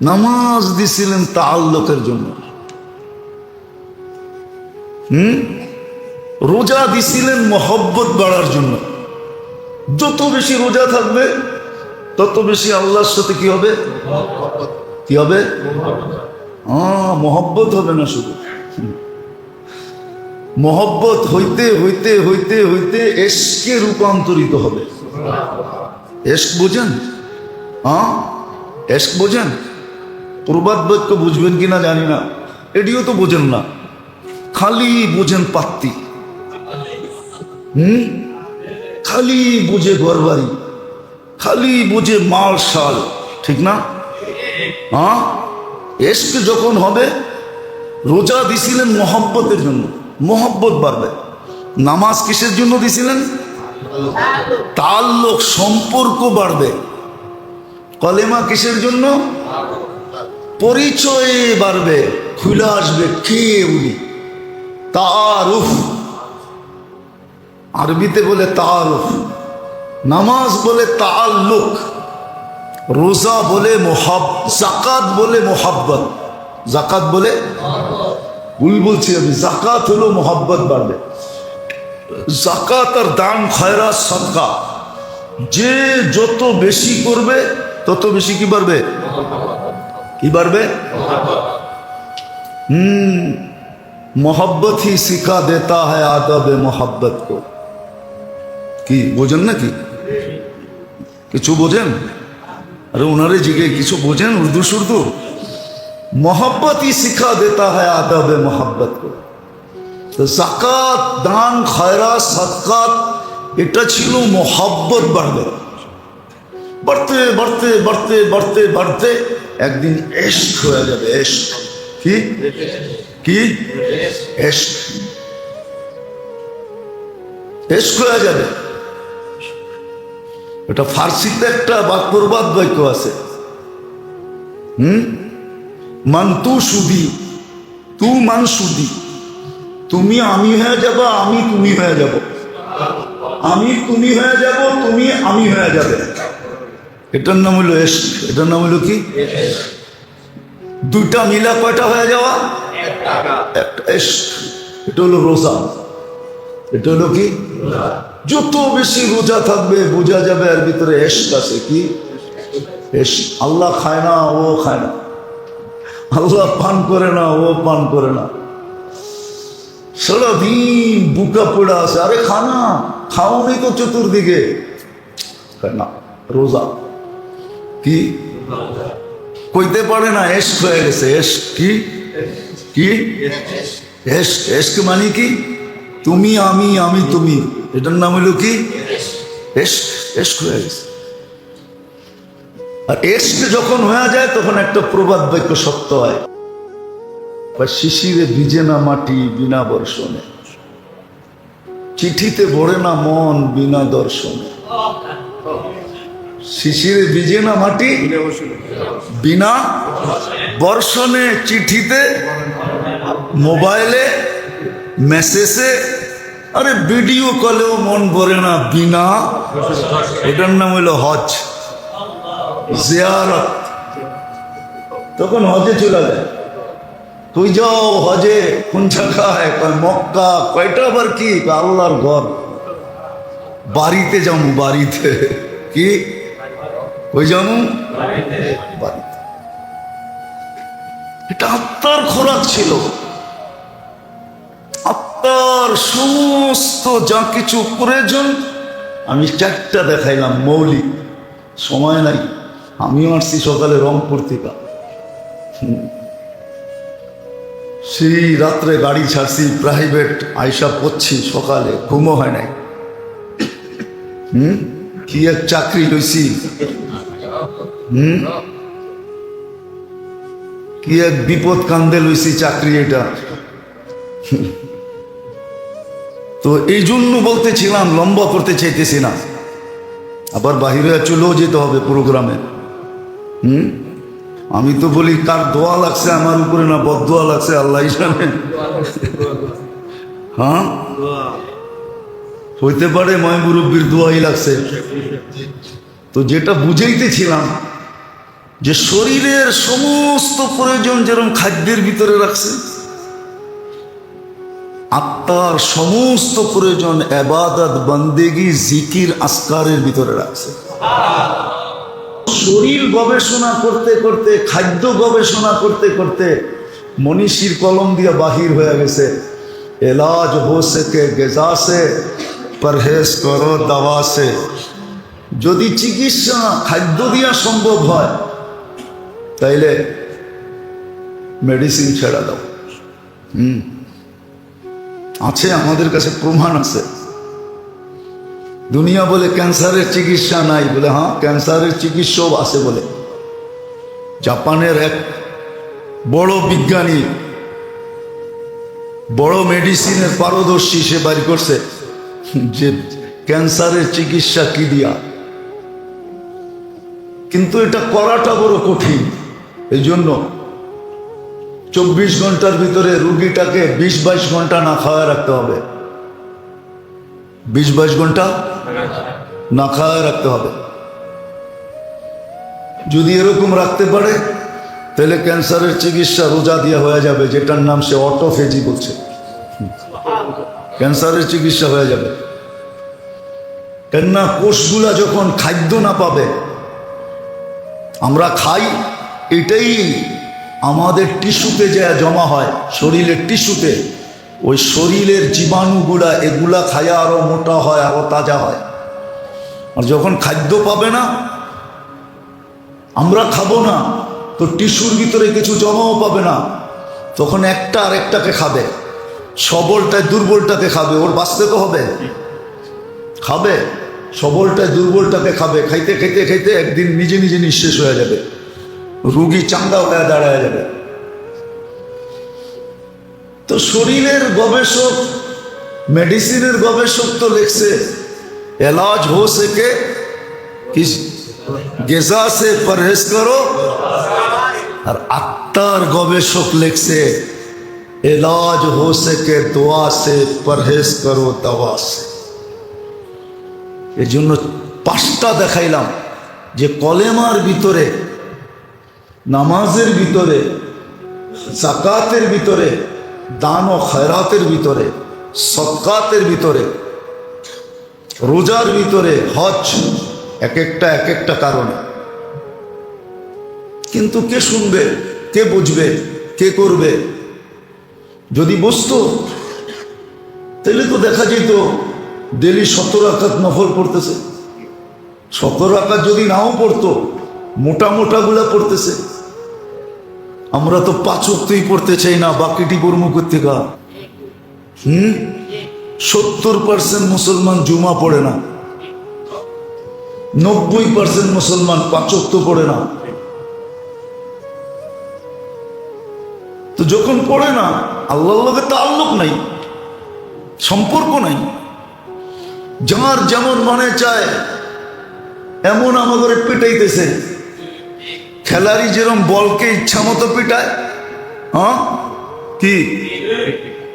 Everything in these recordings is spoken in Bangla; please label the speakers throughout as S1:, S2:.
S1: নামাজ দিছিলেন তাআল্লুকের জন্য, রোজা দিছিলেন মহব্বত বাড়ার জন্য। যত বেশি রোজা থাকবে তত বেশি আল্লাহর সাথে কি হবে? কি হবে? মহব্বত হবে না, শুধু মহব্বত হইতে হইতে হইতে হইতে এশকে রূপান্তরিত হবে। এশক বোঝেন? এশক বোঝেন? প্রবাদ বাক্য বুঝবেন কিনা জানি না, এটিও তো বোঝেন না, খালি বোঝেন পাত্তি, খালি বুঝে ঘরবাড়ি, খালি বুঝে মাল শাল, ঠিক না? এশক যখন হবে, রোজা দিছিলেন মহব্বতের জন্য, মহব্বত বাড়বে। নামাজ কিসের জন্য দিছিলেন? তাআল্লুক, সম্পর্ক বাড়বে। কলেমা কিসের জন্য? পরিচয় বাড়বে, খুলে আসবে কে উনি। তাআরুফ, আরবিতে বলে তাআরুফ, নামাজ বলে তাআল্লুক, রোজা বলে যাকাত বলে মোহাব্বত। যাকাত বলে, ভুল বলছি আমি, যাকাত হলো মোহাব্বত বাড়বে। যাকাত আর দান, খয়রাত, সাদকা, যে যত বেশি করবে তত বেশি কি বাড়বে? কি বাড়বে? मोहब्बत ही सिखा देता है आदब मोहब्बत को। কি বোঝেন নাকি? কিছু বোঝেন? আরে ওনারে জিগে কিছু বোঝেন উর্দু সুর্দু? मोहब्बत ही सिखा देता है आदब मोहब्बत को। তো যাকাত, দান, খয়রাত, সাদকাত, এটা ছিল মোহাব্বত বাড়বে। বাড়তে বাড়তে বাড়তে বাড়তে বাড়তে একদিন এশক হয়ে যাবে। এশক কি? কি? এশক, এশক হয়ে যাবে। এটা ফার্সিতে একটা প্রবাদ বাক্য আছে, মান তু সুদি, তু মান সুদি, তুমি আমি হয়ে যাব, আমি তুমি হয়ে যাব, আমি তুমি হয়ে যাব, তুমি আমি হয়ে যাবে। এটার নাম হলো এশক। এটার নাম হলো কি? দুইটা মিলা কয়টা হয়ে যাওয়া? একটা এশক। এটা হলো রোজা। এটা হলো কি? যত বেশি রোজা থাকবে বোঝা যাবে এর ভিতরে এশক আছে। কি এশক? আল্লাহ খায় না, ও খায় না, আল্লাহ পান করে না, ও পান করে না, সারাদিন বুকা পড়া আছে। আরে খানা খাও নেই তো চতুর্দিকে, না রোজা। কি কইতে পারে না, এশক হয়ে গেছে। এশক কি? কি এশক? এশক মানে কি? তুমি আমি, আমি তুমি, এটার নাম হলো কি? এশক। এশক হয়ে গেছে। আর এশক যখন হয়ে যায় তখন একটা প্রবাদ বাক্য সত্য হয়, শিশিরে ভিজে না মাটি বিনা বর্ষণে, চিঠিতে ভরে না মন বিনা দর্শনে। শিশিরে ভিজে না মাটি বিনা বর্ষণে, চিঠিতে, মোবাইলে, মেসেজে, আরে ভিডিও কলেও মন ভরে না বিনা। এটার নাম হইল হজ, জিয়ারত। তখন হজে চলে যায়। তুই যাও হজে, কোন জায়গায়? মক্কা। কয়টা আবার কি? আল্লাহর ঘর। বাড়িতে যাবো, বাড়িতে। কি ওই যাবো? বাড়িতে। এটা আত্মার খোরাক ছিল। আত্মার সমস্ত যা কিছু প্রয়োজন আমি চারটা দেখাইলাম মৌলিক, সময় নাই। আমিও আসছি সকালে রংপুর থেকে, সেই রাত্রে গাড়ি ছাড়ছি প্রাইভেট, আইসা পড়ছি সকালে, ঘুমও হয় নাই। কি এক চাকরি লইছি, কি এক বিপদ কান্দে লইছি চাকরি এটা। তো এই জন্য বলতেছিলাম, লম্বা করতে চাইতেছি না, আবার বাহিরে চলেও যেতে হবে প্রোগ্রামে। আমি তো বলি কার দোয়া লাগছে আমার উপরে, না বদদোয়া লাগছে আল্লাহ জানে। হ্যাঁ হইতে পারে ময় মুরব্বীর দোয়াই লাগছে। তো যেটা বুঝাইতেছিলাম, যে শরীরের সমস্ত প্রয়োজন যেরকম খাদ্যের ভিতরে রাখছে, আত্মার সমস্ত প্রয়োজন ইবাদত বন্দেগী জিকির আসকারের ভিতরে রাখছে। শরীর গবেষণা করতে করতে, খাদ্য গবেষণা করতে করতে মনীষীর কলম দিয়ে বাহির হয়ে গেছে, এলাজ হো সকে গজা সে পরহেজ করো দাওয়া সে। যদি চিকিৎসা খাদ্য দিয়া সম্ভব হয় তাইলে মেডিসিন ছেড়ে দাও। আছে, আমাদের কাছে প্রমাণ আছে। দুনিয়া বলে ক্যান্সারের চিকিৎসা নাই, বলে হ্যাঁ ক্যান্সারের চিকিৎসাও আছে বলে। জাপানের এক বড় বিজ্ঞানী, বড় মেডিসিনের পারদর্শী, সে বাড়ি করছে যে ক্যান্সারের চিকিৎসা কি দিয়া, কিন্তু এটা করাটা বড় কঠিন। এই জন্য 24 ঘন্টার ভিতরে রুগীটাকে 20-22 ঘন্টা না খাওয়া রাখতে হবে। 20-22 ঘন্টা না খাওয়া রাখতে হবে। যদি এরকম রাখতে পারে তাহলে ক্যান্সারের চিকিৎসা রোজা দিয়ে হয়ে যাবে, যেটার নাম সে অটোফেজি বলছে। ক্যান্সারের চিকিৎসা হয়ে যাবে। কেননা কোষগুলা যখন খাদ্য না পাবে, আমরা খাই, এটাই আমাদের টিস্যুতে যা জমা হয়, শরীরের টিস্যুতে, ওই শরীরের জীবাণুগুলা এগুলা খায়া আরো মোটা হয়, আরো তাজা হয়। আর যখন খাদ্য পাবে না, আমরা খাবো না, তো টিস্যুর ভিতরে কিছু জমাও পাবে না, তখন একটা আরেকটাকে খাবে, সবলটায় দুর্বলটাকে খাবে, ওর বাঁচতে তো হবে, খাবে, সবলটায় দুর্বলটাকে খাবে, খাইতে খাইতে খাইতে একদিন নিজে নিজে নিঃশেষ হয়ে যাবে, রুগী চাঙ্গা হয়ে দাঁড়ায় যাবে। তো শরীরের গবেষক, মেডিসিনের গবেষক তো লিখছে এলাজ হো সকে কিস গেজা সে পরহেজ করো, আর আত্মার গবেষক লিখছে এলাজ হো সকে দোয়া সে পরহেজ করো দাওয়া সে। এই জন্য 5টা দেখাইলাম যে কলেমার ভিতরে, নামাজের ভিতরে, যাকাতের ভিতরে, দান ও খয়রাতের ভিতরে, সদকাতের ভিতরে, রোজার ভিতরে, হজ, এক একটা কারণে। কিন্তু কে শুনবে, কে বুঝবে, কে করবে? যদি বুঝতো তাহলে তো দেখা যেত ডেলি 17 রাকাত নফল পড়তেছে। 17 রাকাত যদি নাও পড়তো, মোটা মোটাগুলা পড়তেছে। আমরা তো 5 ওয়াক্তই পড়তে চাই না, বাকিটি পড়বো কোত্থেকে? 70% মুসলমান জুমা পড়ে না, 90% মুসলমান 5 ওয়াক্ত পড়ে না। তো যখন পড়ে না, আল্লাহর লগে তাআল্লুক নাই, সম্পর্ক নাই। যার যেমন মনে চায় এমন আমাদের পিটাইতেছে। খেলারি যেরকম বলকে ইচ্ছা মতো পিটায়, হ্যাঁ কি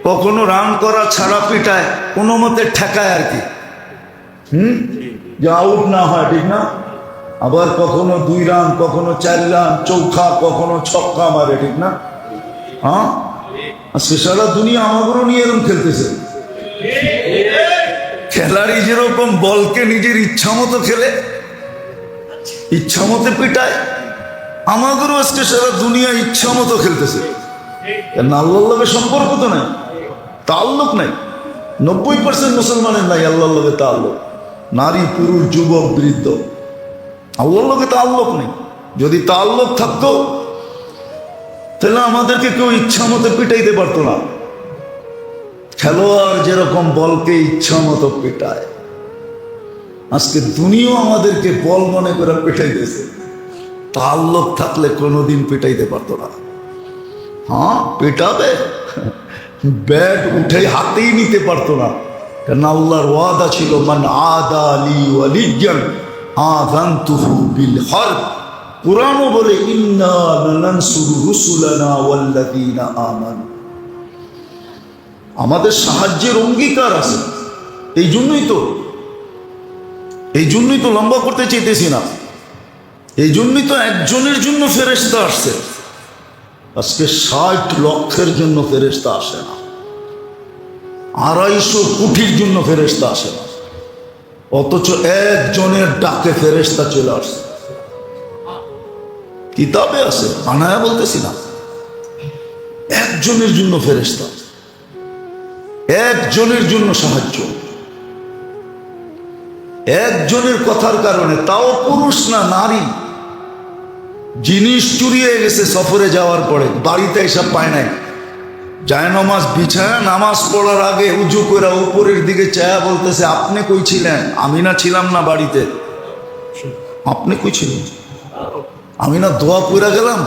S1: কখনো রান করা ছাড়া পিটায়, কোনো মতে ঠেকায় আর কি, যে আউট না হয়, ঠিক না? আবার কখনো 2 রান, কখনো 4 রান, চৌখা, কখনো ছক্কা মারে, ঠিক না? হ্যাঁ, আজকে সারা দুনিয়া আমাদেরও নিয়ে এরকম খেলতেছে। খেলারি যেরকম বলকে নিজের ইচ্ছা মতো খেলে, ইচ্ছা মতো পিটায়, আমাদেরও আজকে সারা দুনিয়া ইচ্ছা মতো খেলতেছে। আল্লাহর লগে সম্পর্ক তো নাই, তাআল্লুক নাই। 90% মুসলমানের নাই আল্লাহর লগে তাআল্লুক। নারী, পুরুষ, যুবক, বৃদ্ধ, আল্লাহর লগে তাআল্লুক নেই। যদি তাআল্লুক থাকতো তাহলে আমাদেরকে কেউ ইচ্ছা মতো পিটাইতে পারতো না। খেলোয়াড় যেরকম বলকে ইচ্ছা মতো পিটায়, আজকে দুনিয়া আমাদেরকে বল মনে করে পিটাইতেছে। তাআল্লুক থাকলে কোনোদিন পিটাইতে পারতো না। হ্যাঁ, পিটাবে, ব্যাট উঠে হাতেই নিতে পারতো না, কারণ আল্লাহর ওয়াদা ছিল মান আদা লি ওয়ালিয়ান আযানতুহু বিল হারব। কুরআনও বলে ইন্না লানানসুরু রুসুলানা ওয়াল্লাযীনা আমানু। আমাদের সাহায্যের অঙ্গীকার আছে। এই জন্যই তো লম্বা করতে চাইতেছি না। এই জন্যই তো একজনের জন্য ফেরেশতা আসছে, আজকে 60 লক্ষের জন্য ফেরেশতা আসে না, 250 কোটির জন্য ফেরেশতা আসে না, অথচ একজনের ডাকে ফেরেশতা চলে আসছে। কিতাবে আছে, আনায়া বলতেছি না। একজনের জন্য ফেরেশতা, একজনের জন্য সাহায্য, একজনের কথার কারণে, তাও পুরুষ না নারী। জিনিস চুরিয়ে গেছে সফরে যাওয়ার পরে, বাড়িতে এসব পায় নাই, জায়নামাজ বিছায় নামাজ পড়ার আগে উজু করে উপরের দিকে চায়া বলতেছে, আপনি কই ছিলেন? আমি না ছিলাম না বাড়িতে। আপনি কই ছিলেন? আমি না দোয়া করে গেলাম,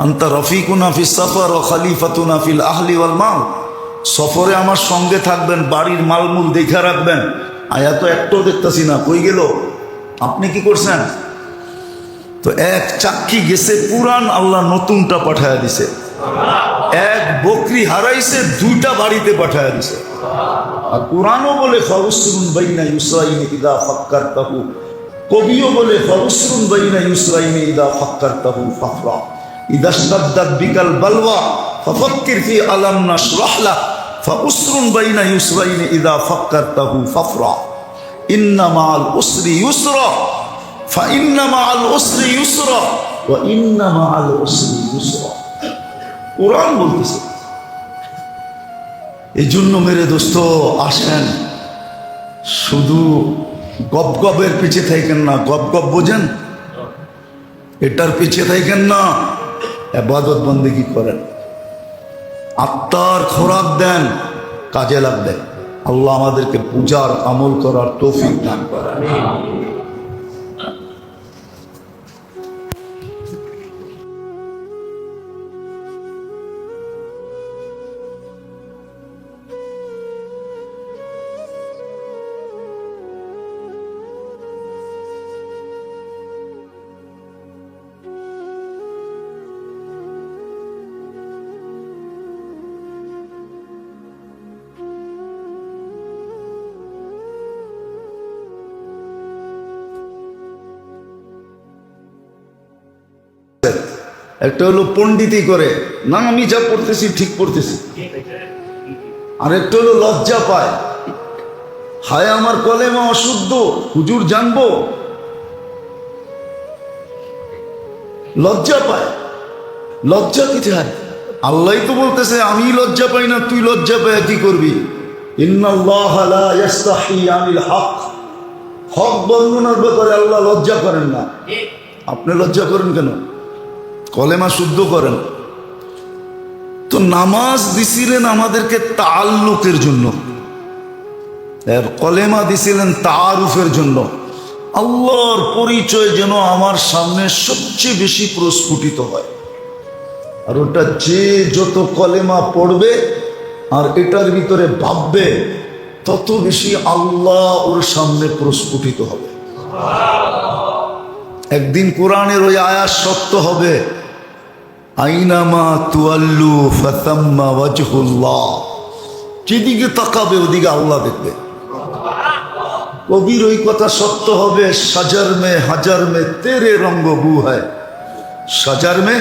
S1: আনতা রফিকুনা ফিস সফর ও খলিফাতুনা ফিল আহলি ওয়াল মাল। সফরে আমার সঙ্গে থাকবেন, বাড়ির মালমূল দেখে রাখবেন। আয়া তো একটাও দেখতেছি না, কই গেল? আপনি কি করছেন? তো এক চাক্কি গেছে পুরান, আল্লাহ নতুনটা পাঠায়া দিছে। এক বকরি হারাইছে, 2টা বাড়িতে পাঠায়া দিছে। আর কুরআনও বলে ফাউসরুন বাইনা ইউসরাইনি ইদা ফাক্কারতাহু, কবিও বলে ফাউসরুন বাইনা ইউসরাইনি ইদা ফাক্কারতাহু ফাফরা, ইদা শাদ্দাত বিকাল বালওয়া ফাফাক্কির ফি আলাম নাশরাহ লাক, ফাউসরুন বাইনা ইউসরাইনি ইদা ফাক্কারতাহু ফাফরা, ইন্না মাআল উসরি ইউসরা, ফাইন্না মাআল উসরি ইউসরা ওয়া ইন্না মাআল উসরি ইউসরা। কুরআন বলতেছে। এই জন্য মেরে দোস্ত আসেন, শুধু গপ গপের পিছে থাকেন না। গপ গপ বোঝেন? এটার পিছে থাকেন না, ইবাদত বন্দেগী করেন, আত্মার খোরাক দেন, কাজে লাগবে। আল্লাহ আমাদেরকে পূজার আমল করার তৌফিক দান করেন। একটা হলো পণ্ডিতি করে, না আমি যা পড়তেছি ঠিক পড়তেছি, আর একটা হলো লজ্জা পায়, হায় আমার কলেমা অশুদ্ধ, হুজুর জানবো, লজ্জা পায়। লজ্জা কি চায়? আল্লাহ তো বলতেছে আমি লজ্জা পাই না, তুই লজ্জা পায় কি করবি? ইন্নাল্লাহ লা ইস্তাহি আনিল হক, হক বর্ণনার ব্যাপারে আল্লাহ লজ্জা করেন না। আপনি লজ্জা করেন কেন? কলেমা শুদ্ধ করেন। তো নামাজ দিছিলেন আমাদেরকে তাআল্লুকের জন্য, আর কলেমা দিছিলেন তাআরুফের জন্য। আল্লাহর পরিচয় যেন আমার সামনে সবচেয়ে বেশি প্রস্ফুটিত হয়। আর ওটা যে যত কলেমা পড়বে আর এটার ভিতরে ভাববে, তত বেশি আল্লাহ ওর সামনে প্রস্ফুটিত হবে। একদিন কোরআনের ওই আয়াত সত্য হবে, আইনামা তুয়াল্লু ফাতাম্মা ওয়াজহুল্লাহ, যেদিকে তাকাবে ওদিকে আল্লাহ দেখবে। কবির ওই কথা সত্য হবে, সাজার মে হাজার মে তেরে রঙ্গ বু হয়। সাজার মে,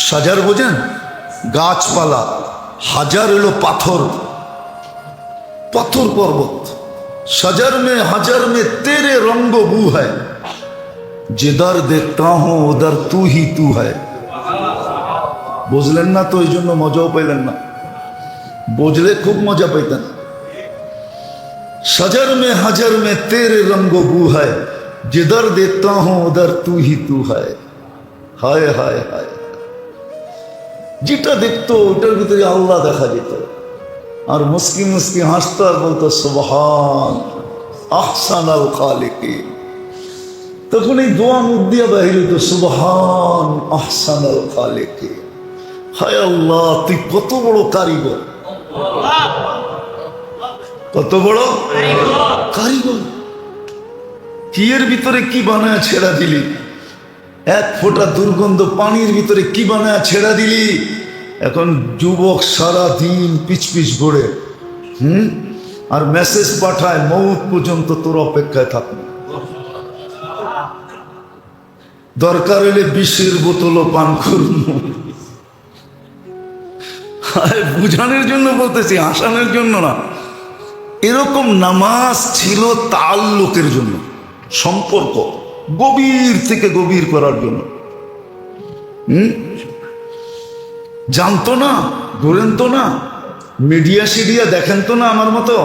S1: সাজার বোঝেন? গাছপালা, হাজার হলো পাথর, পাথর পর্বত। সাজার মে হাজার মে তেরে রঙ্গ বু হয়, जिधर देखता हूं उधर तू ही तू है। বুঝলেন না তো, এই জন্য মজাও পাইলেন না। বুঝলে খুব মজা পাইতেন। सजर में हजर में तेरे रंगो बू है, जिधर देखता हूं उधर तू ही तू है। हाय हाय हाय, যেটা দেখতো ওটার ভিতরে আল্লাহ দেখা যেত, আর মুস্কি মুস্কি হাসতো আর বলতো সুবহান আহসানাল খালিকিন। তখন এই দোয়া মুখ দিয়া বাহির হইতো, সুবহান আহসানাল খালিকিন। হায় আল্লাহ, তুই কত বড় কারিগর, কত বড় কারিগর। কি এর ভিতরে কি বানায় ছেড়া দিলি, এক ফোঁটা দুর্গন্ধ পানির ভিতরে কি বানায় ছেড়া দিলি। এখন যুবক সারা দিন পিছ পিছ ঘোরে, আর মেসেজ পাঠায় মৌত পর্যন্ত তোর অপেক্ষায় থাকবে। দরকার হলে বিষের বোতলও পান করুন। বুঝানোর জন্য বলতেছি, হাসানোর জন্য না। এরকম নামাজ ছিল তাল্লুকের জন্য, সম্পর্ক গভীর থেকে গভীর করার জন্য। জানতো না, ধরেন তো না, মিডিয়া সিডিয়া দেখেন তো না, আমার মতো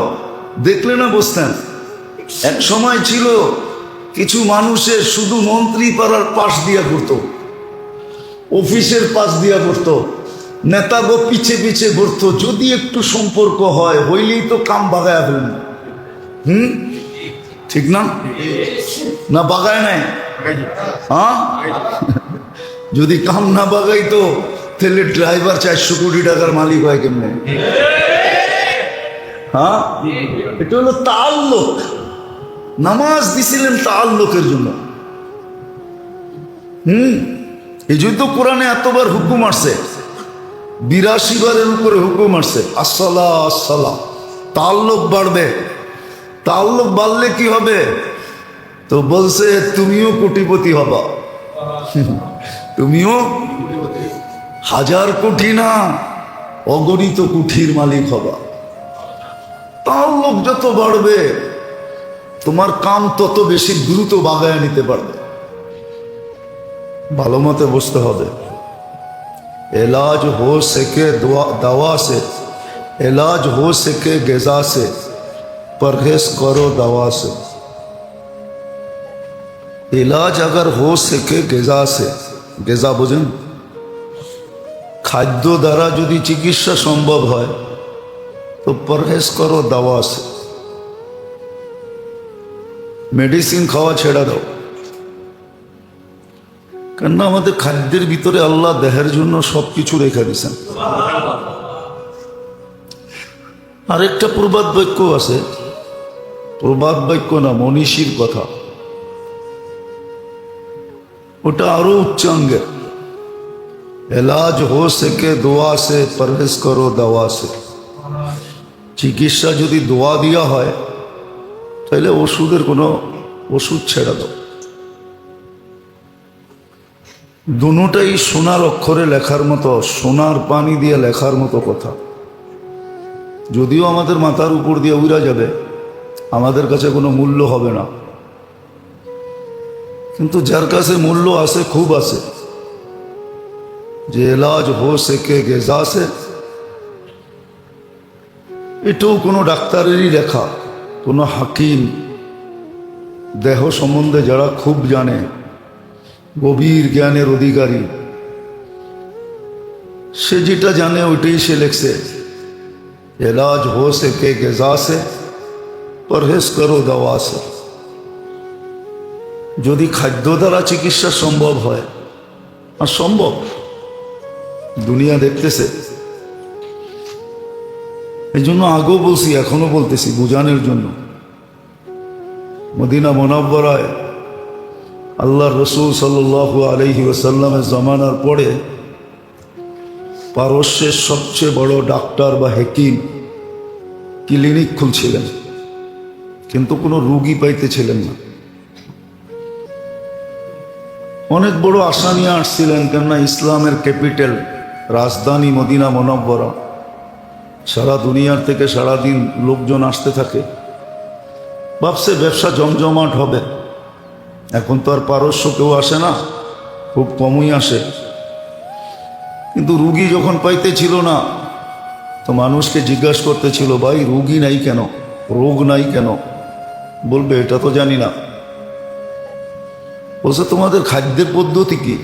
S1: দেখলে না বসতেন। এক সময় ছিল কিছু মানুষের শুধু মন্ত্রী পাড়ার পাশ দিয়া ঘুরতো, অফিসের পাশ দিয়া ঘুরতো, নেতাগো পিছে পিছে ঘুরতো। যদি একটু সম্পর্ক হয়, হইলেই তো কাম বাগায় ফেলেন। ঠিক না? না বাগায় নাই? হ্যাঁ, যদি কাম না বাগাইতো তাহলে ড্রাইভার 400 কোটি টাকার মালিক হয় কেমনে? হ্যাঁ, এটা হলো তাআল্লুক। নামাজ দিছিলেন তাআল্লুকের জন্য। এই জন্য তো কোরআনে এতবার হুকুম আসছে, 82 বারের উপরে হুকুম আসছে, আসসালা আসসালা। তাআল্লুক বাড়বে। তাআল্লুক বাড়লে কি হবে? তো বলছে তুমিও কোটিপতি হবা, তুমিও 1000 কোটি না, অগণিত কোটির মালিক হবা। তাআল্লুক যত বাড়বে তোমার কাম তত বেশি দ্রুত বাগায় নিতে পারবে। ভালো মতে বুঝতে হবে। इलाज हो सके दवा से, इलाज हो सके गज़ा से, परहेज करो दवा से। इलाज अगर हो सके गज़ा से, गज़ा बुझें, खाद्य द्वारा यदि चिकित्सा सम्भव है तो परहेज करो दवा से। मेडिसिन खावा छेड़ा दाओ। কেননা আমাদের খাদ্যের ভিতরে আল্লাহ দেহের জন্য সবকিছু রেখে দিয়েছেন। আরেকটা প্রবাদ বাক্য আছে, প্রবাদ বাক্য না, মনীষীর কথা, ওটা আরো উচ্চাঙ্গের। এলাজ হো সকে দোয়া সে, পরহেজ করো দাওয়া সে। চিকিৎসা যদি দোয়া দিয়া হয় তাহলে ওষুধের কোনো ওষুধ ছেড়ে দাও। দুটোটাই সোনার অক্ষরে লেখার মতো, সোনার পানি দিয়ে লেখার মতো কথা। যদিও আমাদের মাথার উপর দিয়ে উড়া যাবে, আমাদের কাছে কোনো মূল্য হবে না, কিন্তু যার কাছে মূল্য আছে, খুব আছে, যে এলাজ হো সকে গেজা সে, এটাও কোনো ডাক্তারেরই লেখা। কোনো হাকিম, দেহ সম্বন্ধে যারা খুব জানে, গভীর জ্ঞানের অধিকারী, সে যেটা জানে ওইটাই সে লিখছে, এলাজ হো সকে গেজা সে, পরহেজ করো দাওয়া সে। যদি খাদ্য দ্বারা চিকিৎসা সম্ভব হয়, আর সম্ভব, দুনিয়া দেখতেছে। এই জন্য আগেও বলছি, এখনো বলতেছি, বোঝানোর জন্য। মদিনা মুনাওয়ারায় আল্লাহর রসুল সাল্লাল্লাহু আলাইহি ওয়াসাল্লামের জমানার পরে পারস্যের সবচেয়ে বড় ডাক্তার বা হাকিম ক্লিনিক খুলছিলেন, কিন্তু কোনো রুগী পাইতেছিলেন না। অনেক বড় আশা নিয়ে আসছিলেন, কেননা ইসলামের ক্যাপিটাল, রাজধানী মদিনা মুনাওয়ারা, সারা দুনিয়ার থেকে সারাদিন লোকজন আসতে থাকে। ভাবছে ব্যবসা জমজমাট হবে। এখন তো আর পারস্য কেউ আসে না, খুব কমই আসে। কিন্তু রুগী যখন পাইতেছিল না, তো মানুষকে জিজ্ঞাসা করতেছিল, ভাই রুগী নাই কেন, রোগ নাই কেন? বলবে এটা তো জানি না। বলছে তোমাদের খাদ্যের পদ্ধতি কি?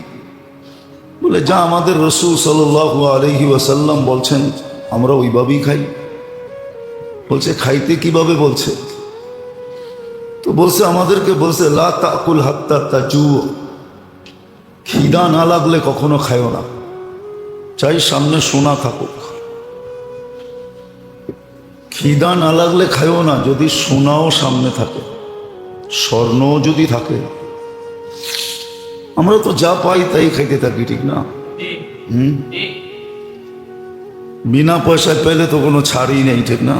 S1: বলে যা আমাদের রসূল সাল্লাল্লাহু আলাইহি ওয়াসাল্লাম বলছেন আমরা ওইভাবেই খাই। বলছে খাইতে কিভাবে? বলছে তো বলছে আমাদেরকে বলছে লা তাকুল হাত্তা তাজু, খিদা না লাগলে কখনো খায়ও না, চাই সামনে সোনা থাকুক। খিদা না লাগলে খায়ও না, যদি সোনাও সামনে থাকে, স্বর্ণও যদি থাকে। আমরা তো যা পাই তাই খাইতে থাকি, ঠিক না? বিনা পয়সায় পাইলে তো কোনো ছাড়ই নেই, ঠিক না?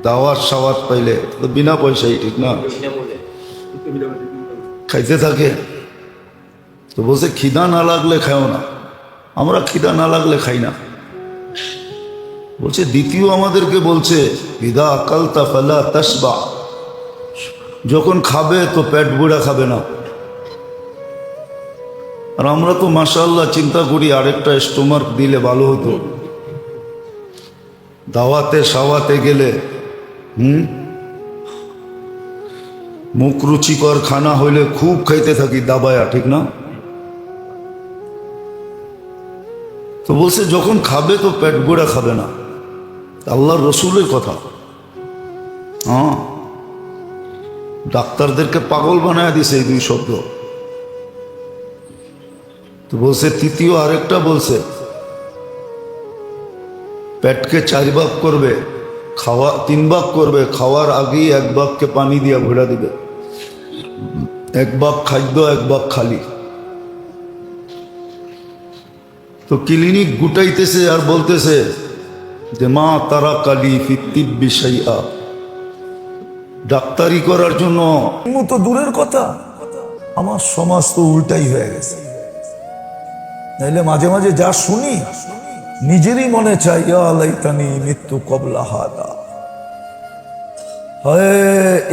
S1: দাওয়াত সাওয়াত পাইলে তো বিনা পয়সাই, ঠিক না? খাইতে থাকে। তো বলছে খিদা না লাগলে খাও না। আমরা খিদা না লাগলে খাই না। বলছে দ্বিতীয় আমাদেরকে বলছে ইদা আকালতা ফালা তাশবা, যখন খাবে তো পেট ভরা খাবে না। আর আমরা তো মাশাআল্লাহ চিন্তা করি আরেকটা স্টোমাক দিলে ভালো হতো। দাওয়াতে সাওয়াতে গেলে মুখ রুচিকর খানা হইলে খুব খাইতে থাকি দাবায়া, ঠিক না? তো বলছে যখন খাবে তো পেট ভরা খাবে না। আল্লাহর রসুলের কথা। হ্যাঁ, ডাক্তারদেরকে পাগল বানায় দিছে এই দুই শব্দ। তো বলছে তৃতীয় আরেকটা বলছে পেটকে 4 ভাগ করবে, খাওয়া 3 ভাগ করবে, খাওয়ার আগেই 1 ভাগকে পানি দিয়ে ভরা দিবে, 1 ভাগ খাদ্য 1 ভাগ খালি। তো ক্লিনিক গুটাইতেছে আর বলতেছে যে মা তারা কালি ফিতিব বিষয়া, ডাক্তারি করার জন্য তো দূরের কথা, আমার সমাজ তো উল্টাই হয়ে গেছে। নাইলে মাঝে মাঝে যা শুনি নিজেরই মনে চাই ইয়া লাইতানি মৃত্যু কবলা হাদা।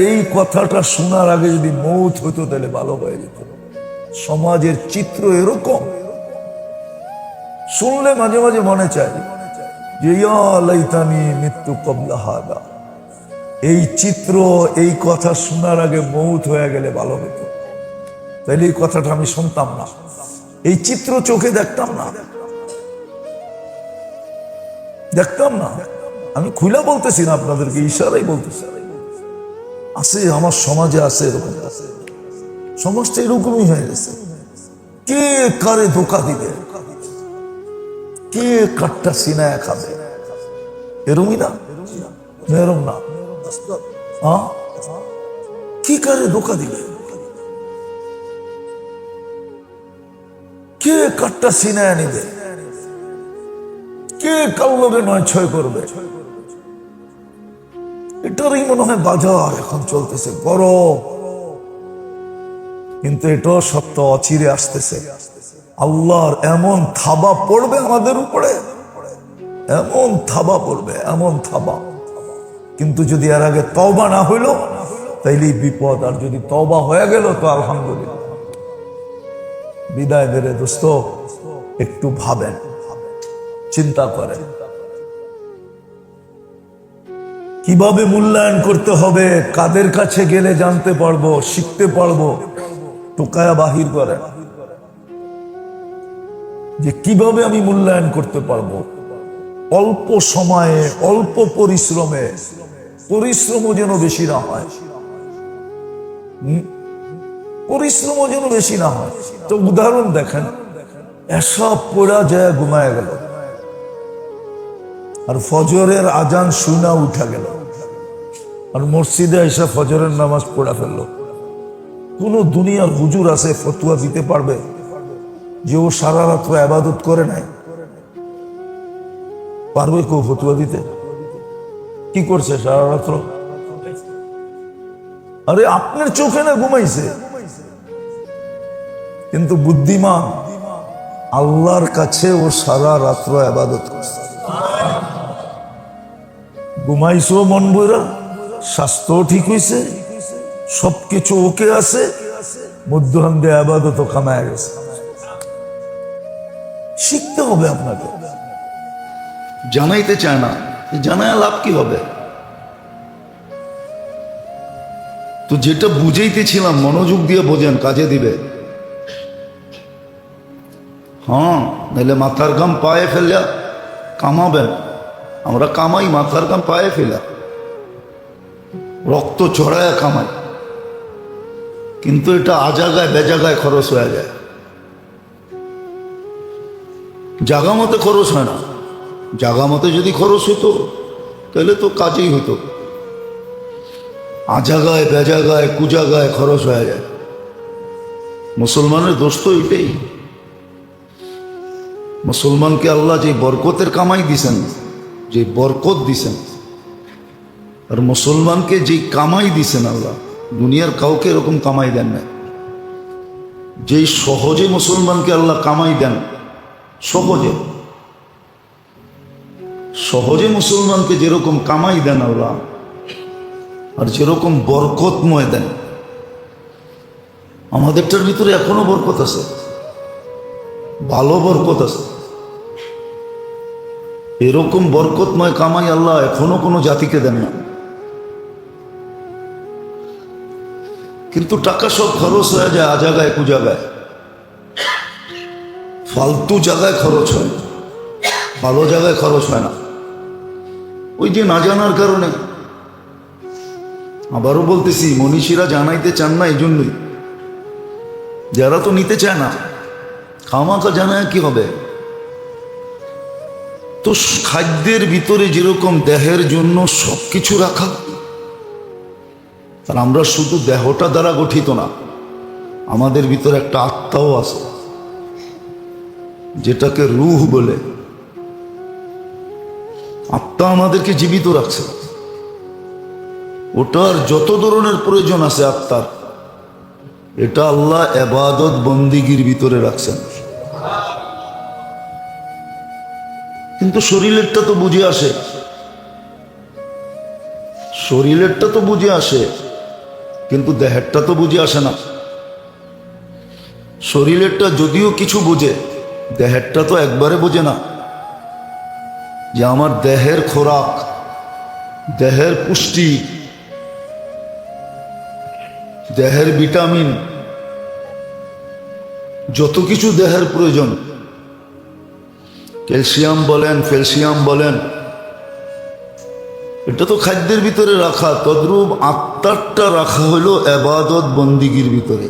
S1: এই কথাটা শোনার আগে যদি মৌত হতো তাহলে ভালো হয়ে যেত। সমাজের চিত্র এরকম, শুনলে মাঝে মাঝে মনে চাই যে ইয়া লাইতানি মৃত্যু কবলা হাদা। এই চিত্র, এই কথা শোনার আগে মৌত হয়ে গেলে ভালো হতো, তাইলে এই কথাটা আমি শুনতাম না, এই চিত্র চোখে দেখতাম না। আমি খুলে বলতেছি না আপনাদেরকে, ইশারাই বলতেছি। আছে আমার সমাজে, আছে এরকম। সমাজটা এরকমই হয়ে গেছে। কে কারে ধোকা দিবে, কে কাঠটা সিনায় খাবে, এরমই না? এরম না, কি কারে ধোকা দিবে, কে কাঠটা সিনায় নিবে, কে কাউকে 9-6 করবে। এটারই মনে হয় বাজার এখন চলতেছে গরম। কিন্তু এটাও সত্য, অচিরে আসতেছে। আল্লাহর এমন থাবা পড়বে আমাদের উপরে, এমন থাবা পড়বে, এমন থাবা। কিন্তু যদি এর আগে তওবা না হইল তাইলেই বিপদ, আর যদি তওবা হয়ে গেল তো আলহামদুলিল্লাহ। বিদায় বেড়ে দোস্ত, একটু ভাবেন, চিন্তা করেন কিভাবে মূল্যায়ন করতে হবে, কাদের কাছে গেলে জানতে পারবো, শিখতে পারবো। টোকায়া বাহির করেন যে কিভাবে আমি মূল্যায়ন করতে পারবো। অল্প সময়ে, অল্প পরিশ্রমে, পরিশ্রমও যেন বেশি না হয়, পরিশ্রমও যেন বেশি না হয়। তো উদাহরণ দেখেন, এসব পড়া যায় ঘুমায় গেল, আর ফজরের আজান শুনা উঠা গেল, আর মসজিদে এসে ফজরের নামাজ পড়া ফেললো। কোন দুনিয়ার হুজুর আছে ফতুয়া দিতে পারবে যে ও সারা রাত্র ইবাদত করে নাই? পারবে কেউ ফতুয়া দিতে? কি করছে সারা রাত্র? আরে আপনার চোখে না ঘুমাইছে, কিন্তু বুদ্ধিমান আল্লাহর কাছে ও সারা রাত্র ইবাদত করছে। ঘুমাইছো মন বইরা, স্বাস্থ্য ঠিক হয়েছে, সবকিছু ওকে আছে, মধ্যখান দিয়ে ইবাদত কামায় গেছে। শিখতে হবে আপনাকে। জানাইতে চায় না, জানায় লাভ কি হবে? তো যেটা বুঝাইতেছিলাম মনোযোগ দিয়ে বোঝেন, কাজে দিবে। হ্যাঁ, নাহলে মাথার ঘাম পায়ে ফেললে কামাবেন। আমরা কামাই মাথার ঘাম পায়ে ফেলা, রক্ত ছড়ায় কামাই, কিন্তু এটা আজাগায় বেজাগায় খরচ হয়ে যায়, জাগা মতে খরচ হয় না। জাগা মতে যদি খরচ হতো তাহলে তো কাজেই হতো। আজাগায় বেজাগায় কুজাগায় খরচ হয়ে যায়। মুসলমানের দোষ তো এটাই। মুসলমানকে আল্লাহ যে বরকতের কামাই দিছেন, যে বরকত দিছেন, আর মুসলমানকে যে কামাই দিছেন আল্লাহ, দুনিয়ার কাউকে এরকম কামাই দেন না। যেই সহজে মুসলমানকে আল্লাহ কামাই দেন, সহজে সহজে মুসলমানকে যেরকম কামাই দেন আল্লাহ, আর যেরকম বরকতময় দেন, আমাদেরটার ভিতরে এখনো বরকত আছে, ভালো বরকত আছে। এরকম বরকতময় কামাই আল্লাহ এখনো কোনো জাতিকে দেন না। কিন্তু টাকা সব খরচ হয়ে যায় আজাগায় কুজাগায়, ফালতু জায়গায় খরচ হয়, ভালো জায়গায় খরচ হয় না। ওই যে না জানার কারণে, আবারও বলতেছি, মনীষীরা জানাইতে চান না, এই জন্যই। যারা তো নিতে চায় না, খামাখা জানায় কি হবে? তো খাদ্যের ভিতরে যেরকম দেহের জন্য সব কিছু রাখা, আর আমরা শুধু দেহটা দ্বারা গঠিত না, আমাদের ভিতরে একটা আত্মাও আছে, যেটাকে রূহ বলে। আত্মা আমাদেরকে জীবিত রাখছে, ওটার যত ধরনের প্রয়োজন আছে আত্মার, এটা আল্লাহ ইবাদত বন্দিগির ভিতরে রাখছেন। কিন্তু শরীরেরটা তো বুঝে আসে, শরীরেরটা তো বুঝে আসে, কিন্তু দেহেরটা তো বুঝে আসে না। শরীরেরটা যদিও কিছু বোঝে, দেহেরটা তো একবারে বোঝে না। যে আমার দেহের খোরাক, দেহের পুষ্টি, দেহের ভিটামিন, যত কিছু দেহের প্রয়োজন, ক্যালসিয়াম বলেন, ফ্যালসিয়াম বলেন, এটা তো খাদ্যের ভিতরে রাখা। তদ্রূপ আত্মারটা রাখা হলো ইবাদত বন্দিগির ভিতরে।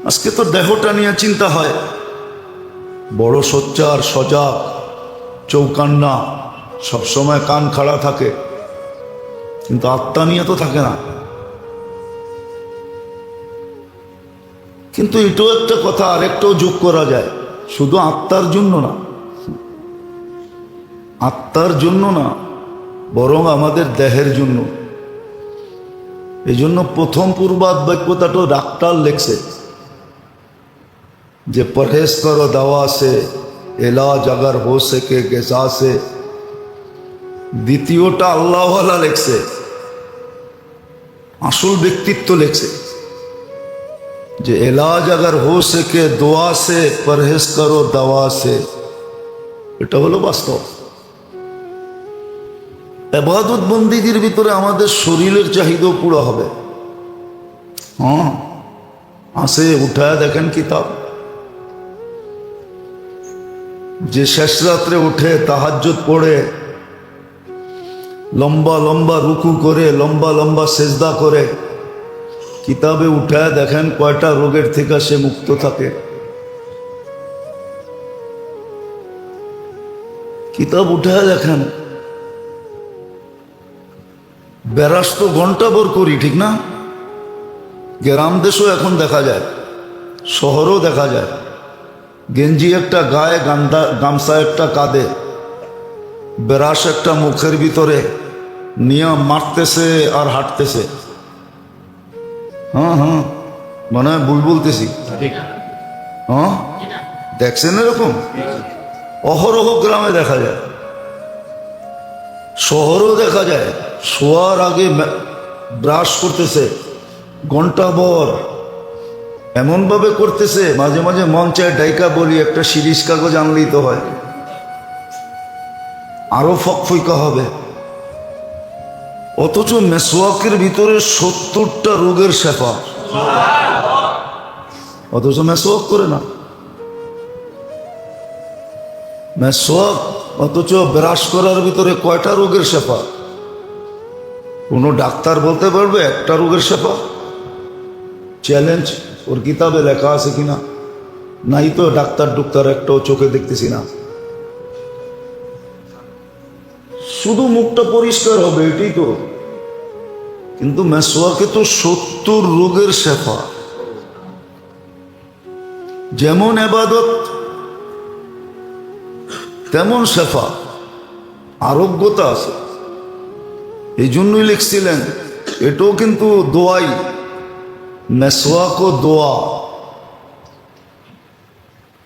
S1: আজকে তো দেহটা নিয়ে চিন্তা হয়, বড় সোচ্চার, সজাগ, চৌকান্না, সবসময় কান খাড়া থাকে, কিন্তু আত্মা নিয়ে তো থাকে না। কিন্তু এটাও একটা কথা, আরেকটাও যোগ করা যায়, শুধু আত্মার জন্য না, আত্মার জন্য না, বরং আমাদের দেহের জন্য। এই জন্য প্রথম পূর্বাদ বাক্যটাও ডাক্তার লেখছে যে পরহেজ করো দাওয়া সে, এলাজ अगर हो सके গেজা সে। দ্বিতীয়টা আল্লাহওয়ালা লেখছে, আসল ব্যক্তিত্ব লেখছে যে এলাজ अगर हो सके দোয়া সে, পরহেজ করো দাওয়া সে। এটা হলো বাস্তব। ইবাদত বন্দিগির ভিতরে আমাদের শরীরের চাহিদাও পুরো হবে। হ্যাঁ, আসে উঠায় দেখেন কিতাব, যে শেষ রাত্রে উঠে তাহাজ্জুদ পড়ে, লম্বা লম্বা রুকু করে, লম্বা লম্বা সেজদা করে, কিতাবে উঠায় দেখেন কয়টা রোগের থেকে সে মুক্ত থাকে। কিতাব উঠায় দেখেন। বেরাস তো ঘন্টা ভর করি, ঠিক না? গ্রাম দেশও এখন দেখা যায়, শহরও দেখা যায়। গেঞ্জি একটা গায়ে, গামছা একটা কাঁধে, বেরাস একটা মুখের ভিতরে নিয়ে মারতেছে আর হাঁটতেছে। হ্যাঁ হ্যাঁ, মনে হয় ভুল বলতেছি। হ্যাঁ, দেখছেন এরকম অহরহ গ্রামে দেখা যায়, শহরেও দেখা যায়। শোয়ার আগে ব্রাশ করতেছে ঘন্টাভর, এমনভাবে করতেছে মাঝে মাঝে মন চায় ডাইকা বলি একটা শিরিষ কাগজ আনলেই তো হয়, আরো ফকফইকা হবে। অথচ মেসওয়াকের ভিতরে 70টা রোগের শেফা, অথচ মেসওয়াক করে না। মেসওয়াক, অথচ ব্রাশ করার ভিতরে কয়টা রোগের শেফা? কোনো ডাক্তার বলতে পারবে একটা রোগের শেফা? চ্যালেঞ্জ, ওর কিতাবে লেখা আছে কিনা? নাই তো, ডাক্তার একটাও চোখে দেখতেছি না। শুধু মুখটা পরিষ্কার হবে এটাই তো, কিন্তু মেসওয়াকে তো 70 রোগের শেফা। যেমন ইবাদত তেমন শেফা, আরোগ্যতা আছে। এই জন্যই লিখছিলেন এটাও কিন্তু দোয়াই, মেসওয়াক ও দোয়া।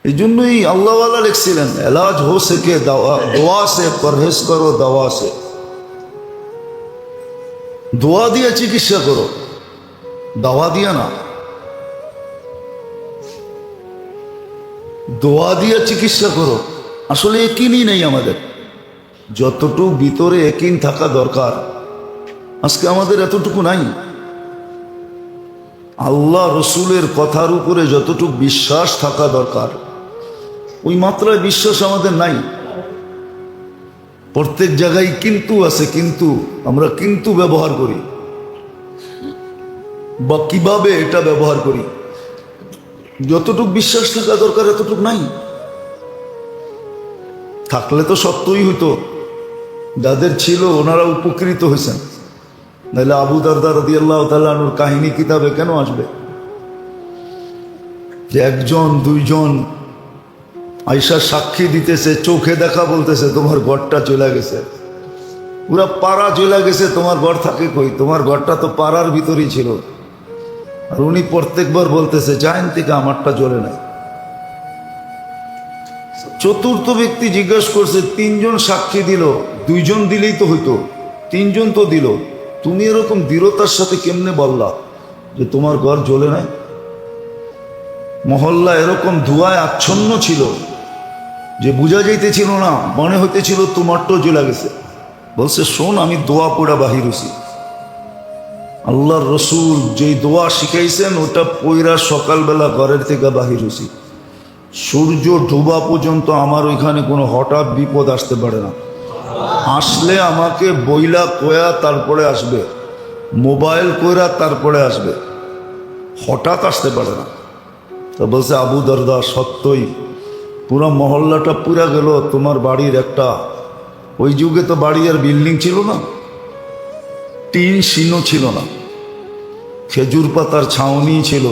S1: এই জন্যই আল্লাহওয়ালা লিখছিলেন এলাজ হো সকে দোয়া সে পরহেজ করো দাওয়া সে। দোয়া দিয়ে চিকিৎসা করো, দাওয়া দিয়ে না। দোয়া দিয়ে চিকিৎসা করো। আসলে একিনই নেই আমাদের। যতটুকু ভিতরে একিন থাকা দরকার আজকে আমাদের এতটুকু নাই। আল্লাহ রসুলের কথার উপরে যতটুকু বিশ্বাস থাকা দরকার ওই মাত্রায় বিশ্বাস আমাদের নাই। প্রত্যেক জায়গায় কিন্তু আছে, কিন্তু আমরা কিন্তু ব্যবহার করি বা কিভাবে এটা ব্যবহার করি, যতটুকু বিশ্বাস থাকা দরকার এতটুকু নাই। থাকলে তো সত্যই হইতো, যাদের ছিল ওনারা উপকৃত হয়েছেন। নাহলে আবু দারদা রাদিয়াল্লাহু তাআলা আনহুর কাহিনী কিতাবে কেন আসবে যে একজন দুইজন আয়েশা সাক্ষী দিতেছে, চোখে দেখা বলতেছে তোমার ঘরটা চলে গেছে, পুরা পাড়া চলে গেছে, তোমার ঘর থাকে কই? তোমার ঘরটা তো পাড়ার ভিতরেই ছিল। আর উনি প্রত্যেকবার বলতেছে জাইন থেকে আমারটা জ্বলে নাই। চতুর্থ ব্যক্তি জিজ্ঞাসা করছে, তিনজন সাক্ষী দিল, দুইজন দিলেই তো হইতো, তিনজন তো দিল, তুমি এরকম দৃঢ়তার সাথে কেমনে বললা যে তোমার ঘর জ্বলে নাই? মহল্লা এরকম ধোঁয়ায় আচ্ছন্ন ছিল যে বোঝা যাইতেছিল না, মনে হইতেছিল তোমারটাও জ্বলে গেছে। বলছে শোন, আমি দোয়া পড়া বাহির হইছি। আল্লাহর রসুল যেই দোয়া শিখাইছেন ওটা পইরা সকালবেলা ঘরের থেকে বাহির হইছি। সূর্য ডোবা পর্যন্ত আমার ওইখানে কোনো হঠাৎ বিপদ আসতে পারে না। আসলে আমাকে বইলা কয়া তারপরে আসবে, মোবাইল কইরা তারপরে আসবে, হঠাৎ আসতে পারে না। তা বলছে আবু দারদা সত্যই পুরো মহল্লাটা পুরা গেল, তোমার বাড়ির একটা, ওই যুগে তো বাড়ি আর বিল্ডিং ছিল না, টিন শিনও ছিল না, খেজুর পাতার ছাউনি ছিল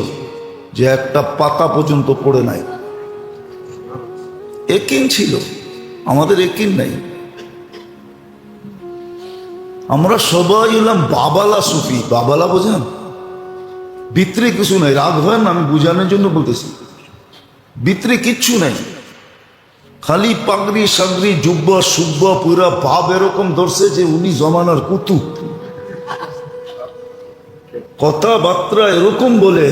S1: যে একটা পাতা পর্যন্ত পড়ে নাই। একিন ছিল, আমাদের একিন নাই। আমরা সবাই হলাম বাবালা সুফি। বাবালা বোঝেন? ভিতরে কিছু নাই, রাগ হয় না, আমি বুঝানোর জন্য বলতেছি। ভিতরে কিচ্ছু নাই, খালি পাগড়ি সাগড়ি জুব্বা সুব্বা পুরা ভাব এরকম ধরছে যে উনি জমানার কুতুব। কথাবার্তা এরকম বলে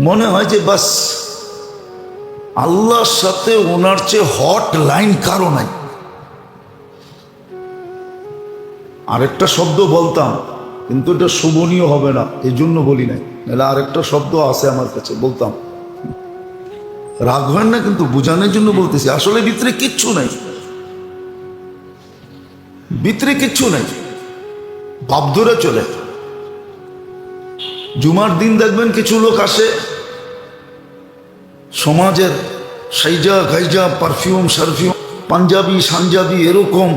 S1: মনে হয় যে বাস আল্লাহর সাথে ওনার চেয়ে হট লাইন কারো নাই। আরেকটা শব্দ বলতাম কিন্তু এটা শোভনীয় হবে না, এই জন্য বলি নাই, নাহলে আরেকটা শব্দ আছে আমার কাছে বলতাম। রাগ হয় না, কিন্তু বোঝানোর জন্য বলতেছি। আসলে ভিতরে কিচ্ছু নাই, ভিতরে কিচ্ছু নাই, ভাব ধরে চলে। জুমার দিন দেখবেন কিছু লোক আসে সমাজের সাইজা গাইজা পারফিউম সারফিউম পাঞ্জাবি সানজাবি এরকম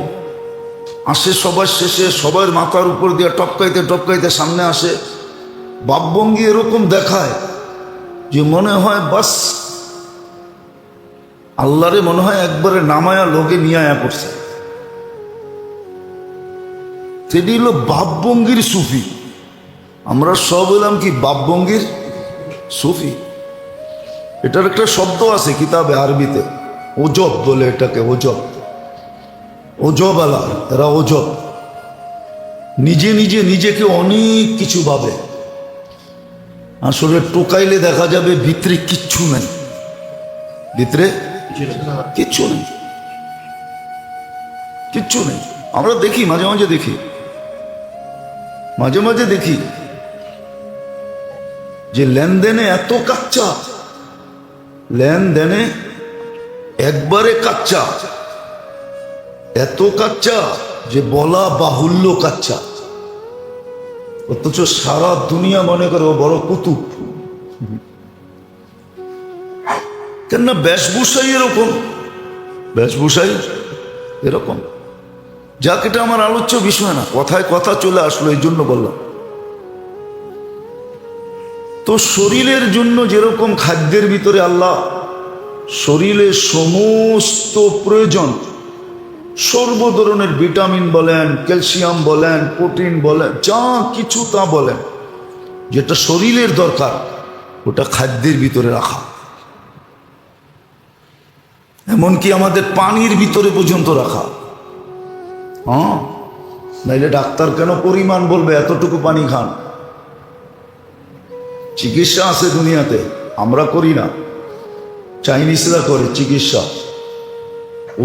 S1: আসে, সবার শেষে সবার মাথার উপর দিয়ে টপকাইতে টপকাইতে সামনে আসে, ভাবভঙ্গি এরকম দেখায় যে মনে হয় বাস আল্লাহরে মনে হয় একবারে নামায়া লোকে নিয়ে আয়া করছে। সেটি হলো ভাবভঙ্গির সুফি। আমরা সব বললাম কি ভাবভঙ্গির সুফি। এটার একটা শব্দ আছে কিতাবে আরবিতে, ওজব বলে এটাকে, ওজব, ওজব আলা, এরা ওজব, নিজে নিজে নিজেকে অনেক কিছু ভাবে। আসলে টোকাইলে দেখা যাবে ভিতরে কিচ্ছু নাই, ভিতরে কিচ্ছু নেই, কিচ্ছু নেই। আমরা দেখি মাঝে মাঝে দেখি, মাঝে মাঝে দেখি যে লেনদেনে এত কাচ্চা, লেনদেনে একবারে কাচ্চা, এত কাচ্চা যে বলা বাহুল্য কাচ্চা, অথচ সারা দুনিয়া মনে করে ও বড় কুতুব। কেন না বেশভূষাই এরকম, বেশভূষাই এরকম। যাক, এটা আমার আলোচ্য বিষয় না, কথায় কথা চলে আসলো এই জন্য বললাম। তো শরীরের জন্য যেরকম খাদ্যের ভিতরে আল্লাহ শরীরের সমস্ত প্রয়োজন, সর্ব ধরনের ভিটামিন বলেন, ক্যালসিয়াম বলেন, প্রোটিন বলেন, যা কিছু তা বলেন, যেটা শরীরের দরকার ওটা খাদ্যের ভিতরে রাখা। এমনকি আমাদের পানির ভিতরে পর্যন্ত রাখা। হ্যাঁ, নাইলে ডাক্তার কেন পরিমাণ বলবে এতটুকু পানি খান? চিকিৎসা আছে দুনিয়াতে, আমরা করি না, চাইনিজরা করে চিকিৎসা।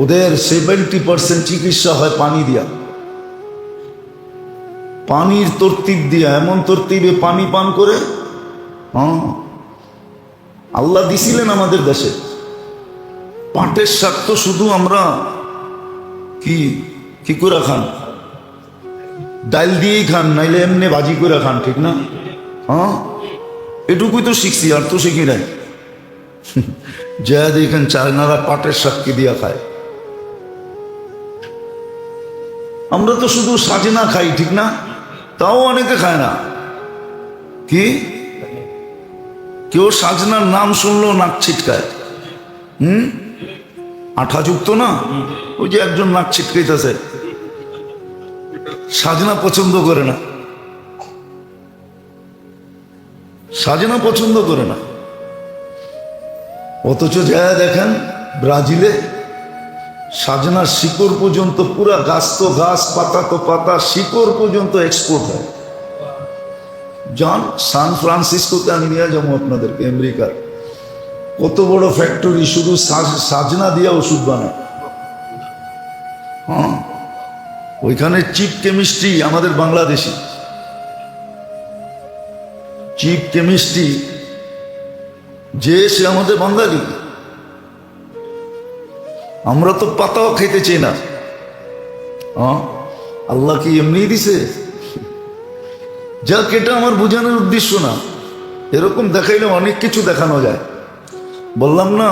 S1: ওদের 70% চিকিৎসা হয় পানি দিয়া, পানির তরতিব দিয়া, এমন তরতিবে পানি পান করে। হ্যাঁ, আল্লাহ দিছিলেন আমাদের দেশে পাটের শাক, তো শুধু আমরা কি করে খান? ডাল দিয়েই খান, নাইলে এমনি ভাজি করে খান, ঠিক না? হ্যাঁ, এটুকুই তো শিখছি, আর তো শিখি নাই। যা দেখেন চায়নারা পাটের শাককে দিয়া খায়, আমরা তো শুধু সাজনা খাই, ঠিক না? তাও অনেকে খায় না। কি কেউ সাজনার নাম শুনলো নাক ছিটকায়। আঠাযুক্ত না, ওই যে একজন নাক ছিটকাইতেছে, সাজনা পছন্দ করে না, সাজনা পছন্দ করে না। অথচ যা দেখেন ব্রাজিলে সাজনার শিকড় পর্যন্ত, পুরা গাছ তো গাছ, পাতা তো পাতা, শিকড় পর্যন্ত এক্সপোর্ট হয়। যান সান ফ্রান্সিসকোতে আমি নিয়ে যাবো আপনাদেরকে, আমেরিকার কত বড় ফ্যাক্টরি, শুধু সাজনা দিয়ে ওষুধ বানায়। হ্যাঁ, ওইখানে চিফ কেমিস্ট্রি আমাদের বাংলাদেশি, চিফ কেমিস্ট্রি যে সে আমাদের বাঙালি। আমরা তো পাতাও খেতে চাই না। হ্যাঁ, আল্লাহ কি এমনি দিছে? যাক, এটা আমার বোঝানোর উদ্দেশ্য না, এরকম দেখাইলে অনেক কিছু দেখানো যায়। বললাম না,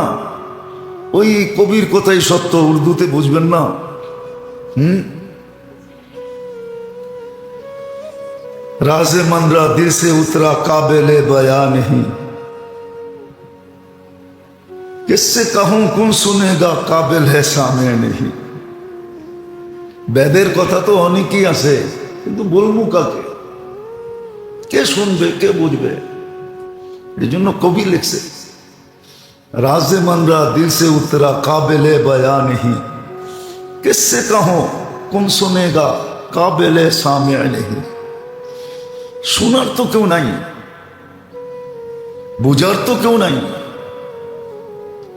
S1: ওই কবির কথাই সত্য, উর্দুতে বুঝবেন না। রাজে মনরা দিল সে উতরা কাবেলে বয়া নেহি, কিসসে কাহুঁ কোন শুনেগা কাবেল হে সামনে নেহি। বেদের কথা তো অনেকই আছে, কিন্তু বলবো কাকে? কে শুনবে, কে বুঝবে? এই জন্য কবি লিখছে, রাজে মনরা দিল সে উতরা কাবেলে বয়া নেহি, কিসসে কাহুঁ কোন শুনেগা কাবেলে সামনে নেহি। শোনার তো কেউ নাই, বোঝার তো কেউ নাই।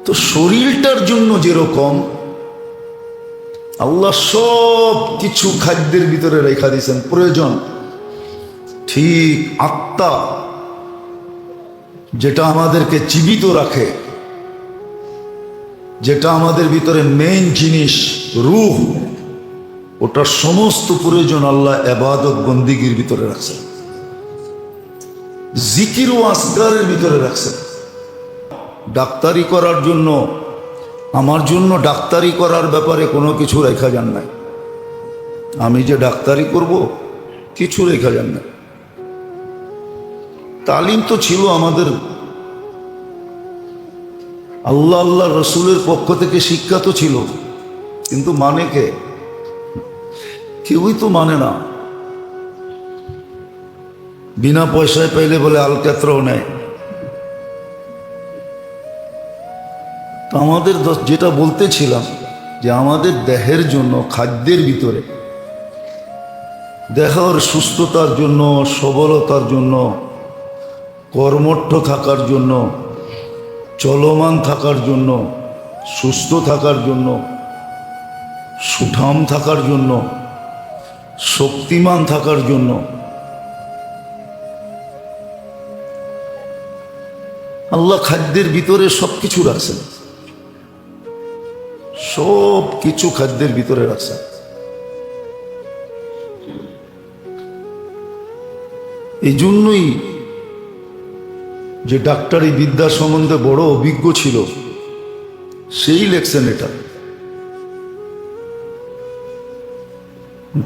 S1: তো শরীরটার জন্য যেরকম আল্লাহ সব কিছু খাদ্যের ভিতরে রেখা দিয়েছেন প্রয়োজন, ঠিক আত্মা যেটা আমাদেরকে জীবিত রাখে, যেটা আমাদের ভিতরে মেইন জিনিস রূহ, ওটার সমস্ত প্রয়োজন আল্লাহ ইবাদত বন্দিগির ভিতরে রাখছেন, জিকির ও আসকারের ভিতরে রাখছেন। ডাক্তারি করার জন্য, আমার জন্য ডাক্তারি করার ব্যাপারে কোনো কিছু রেখা যান নাই। আমি যে ডাক্তারি করব কিছু রেখা যান নাই। তালিম তো ছিল আমাদের, আল্লাহ আল্লাহ রসুলের পক্ষ থেকে শিক্ষা তো ছিল, কিন্তু মানে কে? কেউই তো মানে না। বিনা পয়সায় পাইলে বলে আলকাতরাও নেয়। তো আমাদের যেটা বলতেছিলাম, যে আমাদের দেহের জন্য খাদ্যের ভিতরে, দেহের সুস্থতার জন্য, সবলতার জন্য, কর্মঠ থাকার জন্য, চলমান থাকার জন্য, সুস্থ থাকার জন্য, সুঠাম থাকার জন্য, শক্তিমান থাকার জন্য আল্লাহ খাদ্যের ভিতরে সব কিছু রাখছেন, সব কিছু খাদ্যের ভিতরে রাখছেন। এই জন্যই যে ডাক্তারি বিদ্যা সম্বন্ধে বড় অভিজ্ঞ ছিল, সেই লেখছেন এটা,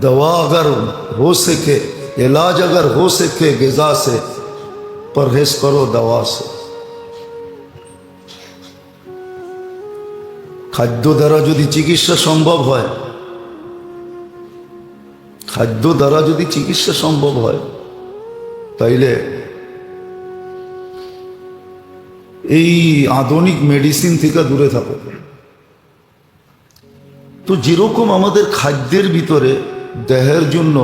S1: दवा अगर हो सके, इलाज अगर हो सके ग़िज़ा से, परहेज करो दवा से। খাদ্য দ্বারা যদি চিকিৎসা সম্ভব হয়, খাদ্য দ্বারা যদি চিকিৎসা সম্ভব হয়, তাইলে এই আধুনিক মেডিসিন থেকে দূরে থাকো। তো যেরকম আমাদের খাদ্যের ভিতরে দেহের জন্য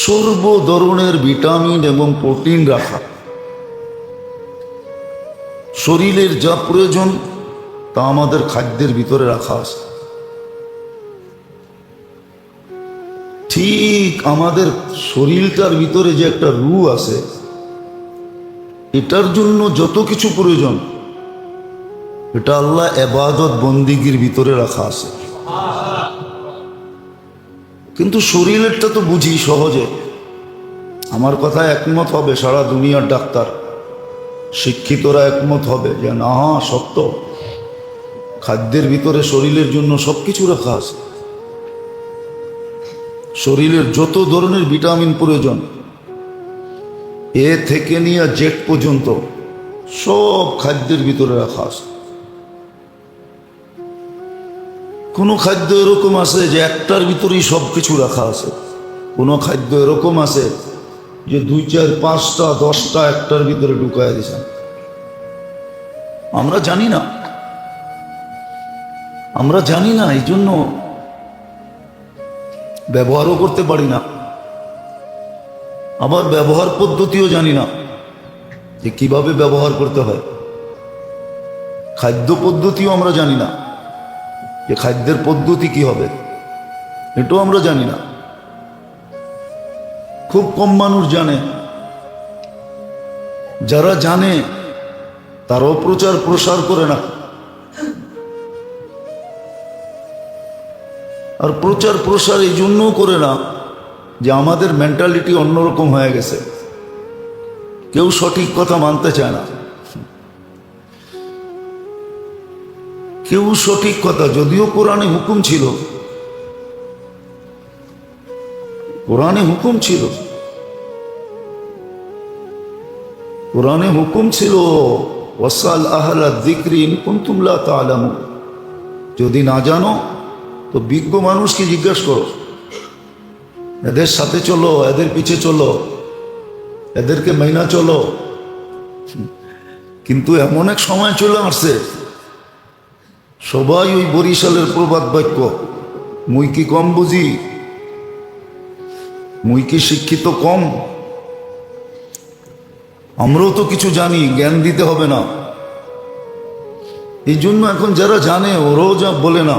S1: সর্ব ধরনের ভিটামিন এবং প্রোটিন রাখা, শরীরের যা প্রয়োজন তা আমাদের খাদ্যের ভিতরে রাখা আছে। ঠিক আমাদের শরীরটার ভিতরে যে একটা রূহ আছে, এটার জন্য যত কিছু প্রয়োজন এটা আল্লাহ ইবাদত বন্দিগির ভিতরে রাখা আছে। কিন্তু শরীরেরটা তো বুঝি সহজে। আমার কথা একমত হবে সারা দুনিয়ার ডাক্তার, শিক্ষিতরা একমত হবে যে না, সত্য, খাদ্যের ভিতরে শরীরের জন্য সব কিছু রাখা আছে। শরীরের যত ধরনের ভিটামিন প্রয়োজন, এ থেকে নিয়ে জেড পর্যন্ত সব খাদ্যের ভিতরে রাখা আছে। কোনো খাদ্য এরকম আছে যে একটার ভিতরেই সব কিছু রাখা আছে, কোনো খাদ্য এরকম আছে যে 2, 4, 5টা 10টা একটার ভিতরে ঢুকায় দিয়েছেন। আমরা জানি না, আমরা জানি না, এই জন্য ব্যবহারও করতে পারি না। আবার ব্যবহার পদ্ধতিও জানি না যে কিভাবে ব্যবহার করতে হয়। খাদ্য পদ্ধতিও আমরা জানি না যে খাদ্যের পদ্ধতি কি হবে, এটাও আমরা জানি না। খুব কম মানুষ জানে। যারা জানে তারাও প্রচার প্রসার করে না। আর প্রচার প্রসার এই জন্যও করে না যে আমাদের মেন্টালিটি অন্যরকম হয়ে গেছে, কেউ সঠিক কথা মানতে চায় না। কেউ সঠিক কথা, যদিও কোরআনে হুকুম ছিল, কোরআনে হুকুম ছিল, কোরআনে হুকুম ছিল ওয়াসাল আহলা যিকরি ইন কুনতুম লা তা'লামুন, যদি না জানো তো বিজ্ঞ মানুষকে জিজ্ঞাসা করো, এদের সাথে চলো, এদের পিছে চলো, এদেরকে মাইনা চলো। কিন্তু এমন এক সময় চলে আসছে সবাই ওই বরিশালের প্রবাদ বাক্য, মুই কি কম বুঝি, মুই কি শিক্ষিত কম, আমরাও তো কিছু জানি, জ্ঞান দিতে হবে না। এই জন্য এখন যারা জানে ওরাও যা বলে না,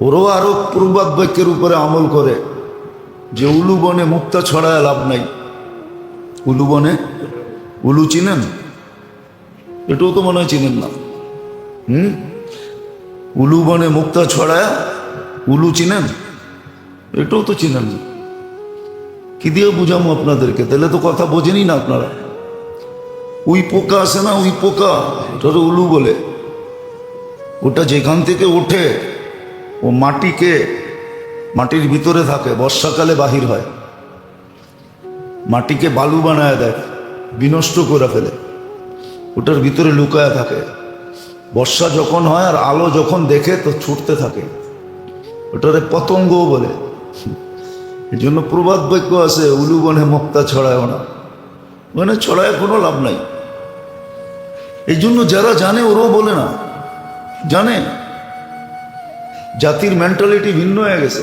S1: ওরাও আরো প্রবাদ বাক্যের উপরে আমল করে যে উলু বনে মুক্তা ছড়ায় লাভ নাই। উলু বনে, উলু চিনেন? এটাও তো মনে হয় চিনেন না। উলু বনে মুক্তা ছড়ায়, উলু চিনেন? এটাও তো চিনেন না। কি দিয়ে বুঝাবো আপনাদেরকে? তাহলে তো কথা বোঝেনি না আপনারা। উই পোকা আছে না, উই পোকা, ওটা উলু বলে। ওটা যেখান থেকে ওঠে ও মাটির ভিতরে থাকে, বর্ষাকালে বাহির হয়, মাটিকে বালু বানায় দেয়, বিনষ্ট করে ফেলে, ওটার ভিতরে লুকায় থাকে। বর্ষা যখন হয় আর আলো যখন দেখে তো ছুটতে থাকে, ওটারে পতঙ্গও বলে। এই জন্য প্রবাদ বাক্য আছে, উলু বনে মুক্তা ছড়ায় না, মানে ছড়ায় কোনো লাভ নাই। এই জন্য যারা জানে ওরাও বলে না, জানে জাতির মেন্টালিটি ভিন্ন হয়ে গেছে।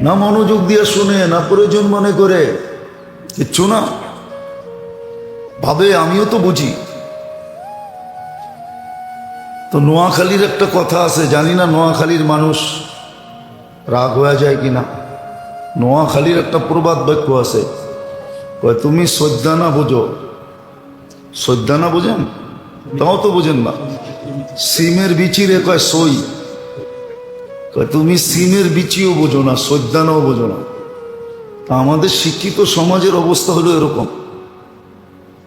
S1: না মনোযোগ দিয়ে শুনে, না প্রয়োজন মনে করে, কিচ্ছু না, ভাবে আমিও তো বুঝি। তো নোয়াখালীর একটা কথা আছে, জানি না নোয়াখালীর মানুষ রাগ হয়ে যায় কিনা। নোয়াখালীর একটা প্রবাদ বাক্য আছে, তুমি সজ্জানা বোঝো। সজ্জানা বোঝেন? তাও তো বোঝেন না। সিমের বিচিরে কয় সই, তুমি সিমের বিচিও বোঝো না, সজ্জানাও বোঝো না। তা আমাদের শিক্ষিত সমাজের অবস্থা হলো এরকম,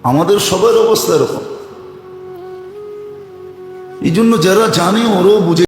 S1: আমাদের সবার অবস্থা এরকম। এই জন্য যারা জানে ওরাও বুঝে